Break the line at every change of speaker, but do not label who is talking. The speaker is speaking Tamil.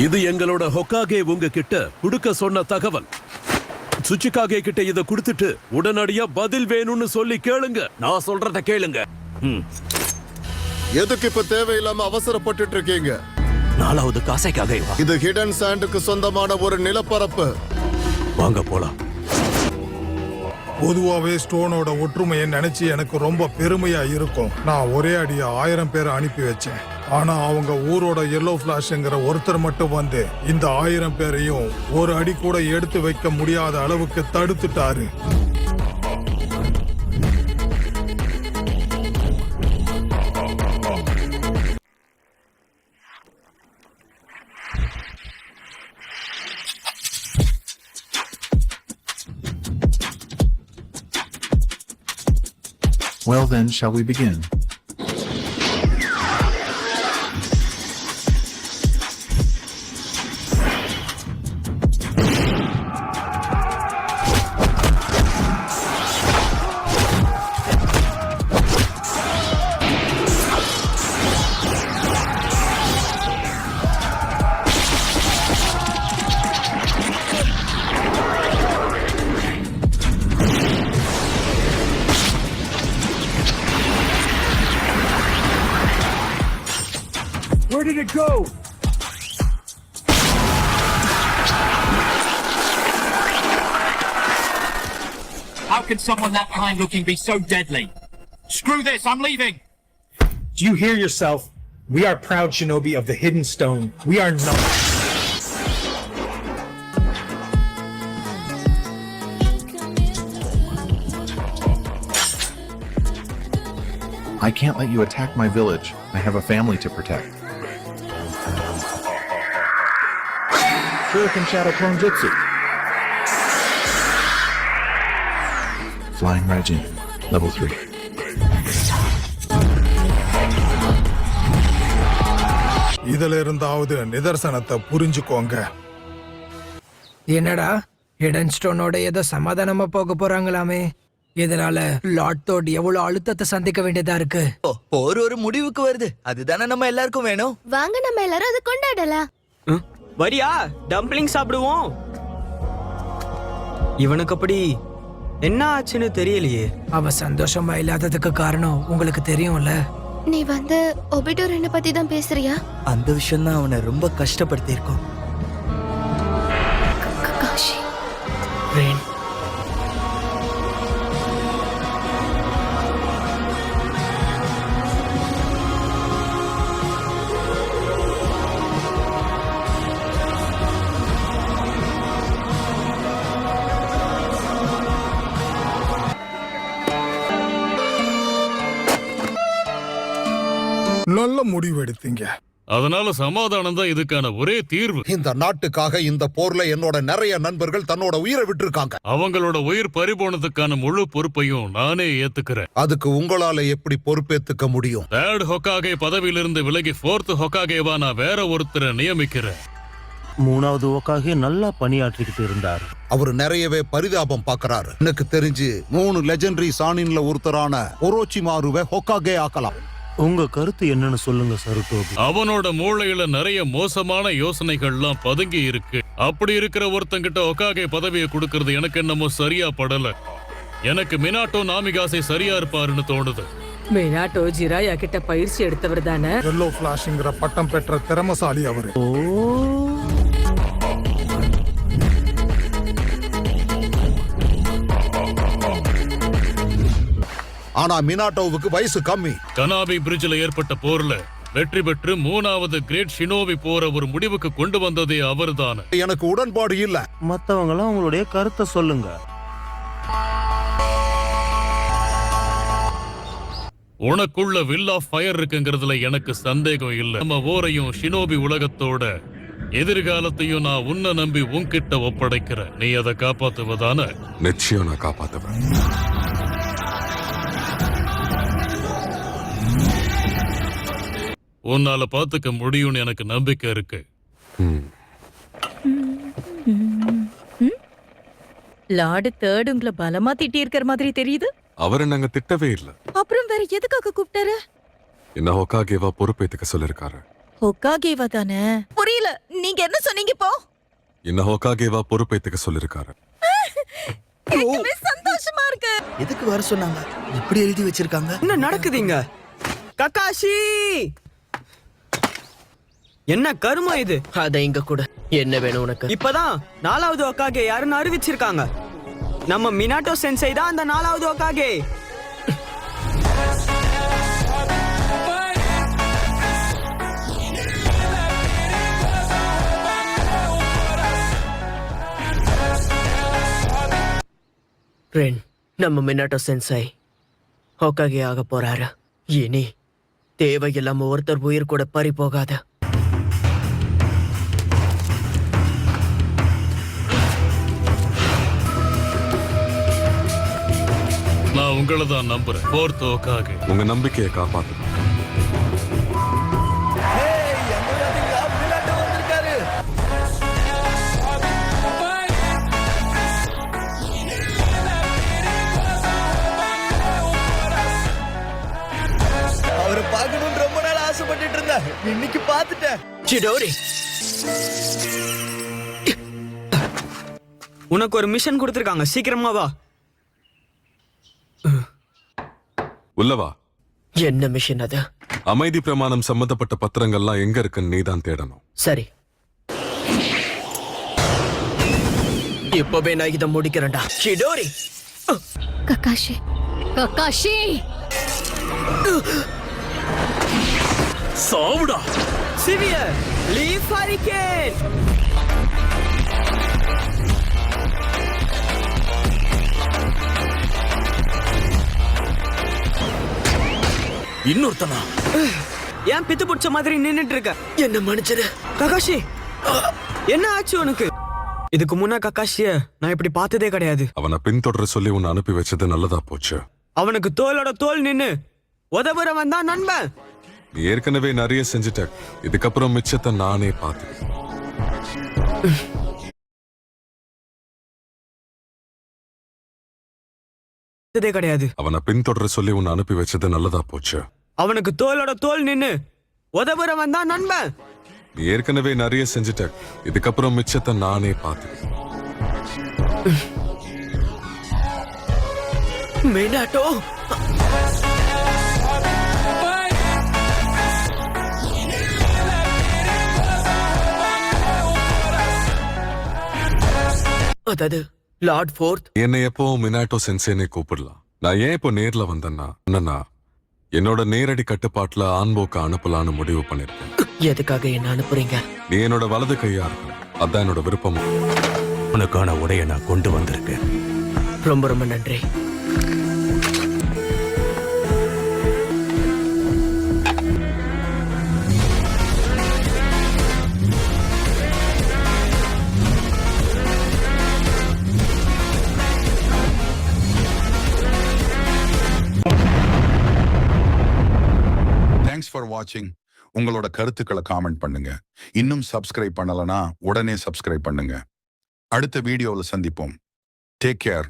இது எங்களோட ஹொக்காகே உங்ககிட்ட கொடுக்க சொன்ன தகவல். சுச்சிகாகே கிட்ட இத கொடுத்துட்டு உடனடியா பதில் வேணும்னு சொல்லி கேளுங்க. நான் சொல்றத கேளுங்க.
எதுக்கு இப்ப தேவையில்லாம அவசரப்பட்டு இருக்கீங்க?
4வது காசைக்காக
இது ஹிடன் சாண்டுக்கு சொந்தமான ஒரு நிலப்பரப்பு.
வாங்க போலாம்.
பொதுவாவே ஸ்டோனோட ஒற்றுமையை நினைச்சு எனக்கு ரொம்ப பெருமையா இருக்கும். நான் ஒரே அடியா 1000 பேரை அனுப்பி வச்சேன். ஆனா அவங்க ஊரோட எல்லோ பிளாஷ்ங்கிற ஒருத்தர் மட்டும் வந்து இந்த 1000 பேரையும் ஒரு அடி கூட எடுத்து வைக்க முடியாத அளவுக்கு தடுத்துட்டாரு.
Well then, shall we begin?
Where did it go?
How can someone that kind looking be so deadly? Screw this, I'm leaving!
Do you hear yourself? We are proud shinobi of the Hidden Stone. We are not.
I can't let you attack my village. I have a family to protect. Shuriken Shadow Clone Jutsu. Flying Raijin, level 3.
இதுல இருந்தாவது நிதர்சனத்தை புரிஞ்சுக்கோங்க.
என்னடா ஹிடன் ஸ்டோனோட ஏதோ சமாதானமா போக போறாங்களாமே. இதனால லார்ட் தோட் எவ்வளவு அழுத்தத்தை சந்திக்க வேண்டியதா இருக்கு.
ஒரு முடிவுக்கு வருது. அதுதானே நம்ம எல்லாருக்கும் வேணும்.
வாங்க நம்ம எல்லாரும் அதை கொண்டாடலாம்.
வரியா டம்ப்ளிங் சாப்பிடுவோம். இவனுக்கு அப்படி என்ன ஆச்சுன்னு தெரியலையே.
அவ சந்தோஷமா இல்லாததுக்கு காரணம் உங்களுக்கு தெரியும்ல.
நீ வந்து ஒபிட்டோரனை பத்தி தான் பேசுறியா?
அந்த விஷயம் தான் அவனை ரொம்ப கஷ்டப்படுத்தி இருக்கும்.
காஷி
ரெயின்
நல்ல முடிவு எடுத்தீங்க.
அதனால சமாதானம் தான் இதுக்கான ஒரே தீர்வு.
இந்த நாட்டுக்காக இந்த போர்ல என்னோட நிறைய நண்பர்கள் தன்னோட உயிரை விட்டுருக்காங்க.
அவங்களோட உயிர் பறிபோனதுக்கான முழு பொறுப்பையும் நானே ஏத்துக்கிறேன்.
அதுக்கு உங்களால எப்படி பொறுப்பேத்துக்க முடியும்?
3rd ஹொக்காகே பதவியிலிருந்து விலகி 4th ஹொக்காகேவா நான் வேற ஒருத்தரை நியமிக்கிறேன்.
3வது ஹொக்காகே நல்லா பணியாற்றிக்கிட்டு இருந்தாரு.
அவர் நிறையவே பரிதாபம் பாக்குறாரு. எனக்கு தெரிஞ்சு 3 லெஜெண்டரி சானின்ல ஒருத்தரான ஒரோச்சிமாருவை ஹொக்காகே ஆக்கலாம்.
உங்க கருத்து என்னன்னு சொல்லுங்க சருட்டோபி.
அவனோட மூளையில நிறைய மோசமான யோசனைகள்லாம் பதுங்கி இருக்கு. அப்படி இருக்கிற ஒருத்தங்கிட்ட ஹொக்காகே பதவியை கொடுக்கறது எனக்கு என்னமோ சரியா படல. எனக்கு மினாட்டோ நாமிகாசே சரியா இருப்பாருன்னு தோணுது.
மினாட்டோ ஜிராயா கிட்ட பயிற்சி எடுத்தவர் தானே.
எல்லோ பிளாஷ்ங்கிற பட்டம் பெற்ற திறமசாலி அவரு.
ஆனா மினாட்டோவுக்கு வயசு கம்மி.
கனாபி பிரிட்ஜில் ஏற்பட்ட போர்ல வெற்றி பெற்று 3வது கிரேட் ஷினோபி போற ஒரு முடிவுக்கு கொண்டு வந்ததே அவர்தானே.
எனக்கு உடன்பாடு இல்ல.
மத்தவங்களாம் உங்களுடைய கருத்தை சொல்லுங்க.
உனக்குள்ள வில் ஆஃப் ஃபயர் இருக்குங்கிறதுல எனக்கு சந்தேகம் இல்ல. நம்ம ஓரையும் ஷினோபி உலகத்தோட எதிர்காலத்தையும் நான் உன்னை நம்பி உன்கிட்ட ஒப்படைக்கிறேன். நீ அதை காப்பாத்துவதான?
நிச்சயம் நான் காப்பாத்துவேன்.
உன்னால பாத்துக்க முடியும்னு எனக்கு நம்பிக்கை இருக்கு.
லார்டு 3rd உங்களை பலமா திட்டி இருக்கிற மாதிரி தெரியுது.
அவரை நாங்க திட்டவே இல்ல.
அப்புறம் வேற எதுக்காக கூப்பிட்டாரு?
என்ன ஹொக்காகேவா பொறுப்பேத்துக்க சொல்லிருக்காரு.
ஹொக்காகேவா தானே? புரியல. நீங்க என்ன சொன்னீங்க இப்போ?
என்ன ஹோகாகேவா பொறுப்பேத்துக்க சொல்லிருக்காரு.
கேட்கவே சந்தோஷமா இருக்கு.
எதுக்கு வர சொன்னாங்க? இப்படி எழுதி வச்சிருக்காங்க.
என்ன நடக்குதுங்க? கக்காஷி, என்ன கருமா இது?
அத இங்க கூட என்ன வேணும் உனக்கு?
இப்பதான் 4வது ஒக்காகே யாருன்னு அறிவிச்சிருக்காங்க. நம்ம மினாட்டோ சென்சை தான் அந்த 4வது ஒக்காகே.
ரென், நம்ம மினாட்டோ சென்சை ஹோகாகே ஆக போறாரு. இனி தேவையில்லாம ஒருத்தர் உயிர் கூட பறி போகாத.
நான் உங்களை தான் நம்புறேன். 4th ஹோகாகே.
உங்க நம்பிக்கையை காப்பாத்து.
அவரை பார்க்கணும்னு ரொம்ப நாள் ஆசைப்பட்டுட்டு இருந்தேன். இன்னைக்கு பார்த்துட்டேன். சிடோரி,
உனக்கு ஒரு மிஷன் கொடுத்திருக்காங்க. சீக்கிரமா வா.
உள்ளவா.
என்ன மிஷன் அது?
அமைதி பிரமாணம் சம்பந்தப்பட்ட பத்திரங்கள்லாம் எங்க இருக்குன்னு நீதான் தேடணும்.
சரி, இப்பவே நான் இதை முடிக்கிறேன்டா. சிடோரி,
கக்காஷி கக்காஷி
சாவுடா.
Severe leaf hurricane.
இன்னொருத்தனா?
ஏன் பித்து பிடிச்ச மாதிரி நின்னுட்டு இருக்க?
என்ன மன்னிச்சிரு.
கக்காஷி, என்ன ஆச்சு உனக்கு? இதுக்கு முன்ன கக்காஷிய நான் இப்படி பார்த்ததே கிடையாது.
அவனை பின்தொடர சொல்லி உன்னை அனுப்பி வச்சது நல்லதா போச்சு.
அவனுக்கு தோளோட தோல் நின்னு உதவுறவன் தான் நண்பன்.
நீ ஏற்கனவே நிறைய செஞ்சுட்ட. இதுக்கப்புறம் மிச்சத்தை நானே பார்த்து.
கிடையாது.
அவனை பின்தொடர சொல்லி உன்னை அனுப்பி வச்சது நல்லதா போச்சு.
அவனுக்கு தோளோட தோல் நின்னு உதவுறவன் தான் நண்பன்.
நீ ஏற்கனவே நிறைய செஞ்சுட்ட. இதுக்கப்புறம் மிச்சத்தை நானே பார்த்து.
மினாட்டோ, அதாவது லார்ட் 4th.
என்னை எப்போ மினாட்டோ சென்சேனே கூப்பிடலாம். நான் ஏன் இப்போ நேர்ல வந்தேன்னா, என்னன்னா என்னோட நேரடி கட்டுப்பாட்டுல ஆன்போக்க அனுப்பலான்னு முடிவு பண்ணிருக்கேன்.
எதுக்காக என்ன அனுப்புறீங்க?
நீ என்னோட வலது கையா இருக்க. அதான் என்னோட விருப்பம். உனக்கான உடைய நான் கொண்டு வந்திருக்கேன்.
ரொம்ப ரொம்ப நன்றி.
தேங்க்ஸ் ஃபார் வாட்சிங். உங்களோட கருத்துக்களை காமெண்ட் பண்ணுங்க. இன்னும் சப்ஸ்கிரைப் பண்ணலனா உடனே சப்ஸ்கிரைப் பண்ணுங்க. அடுத்த வீடியோவில் சந்திப்போம். Take care.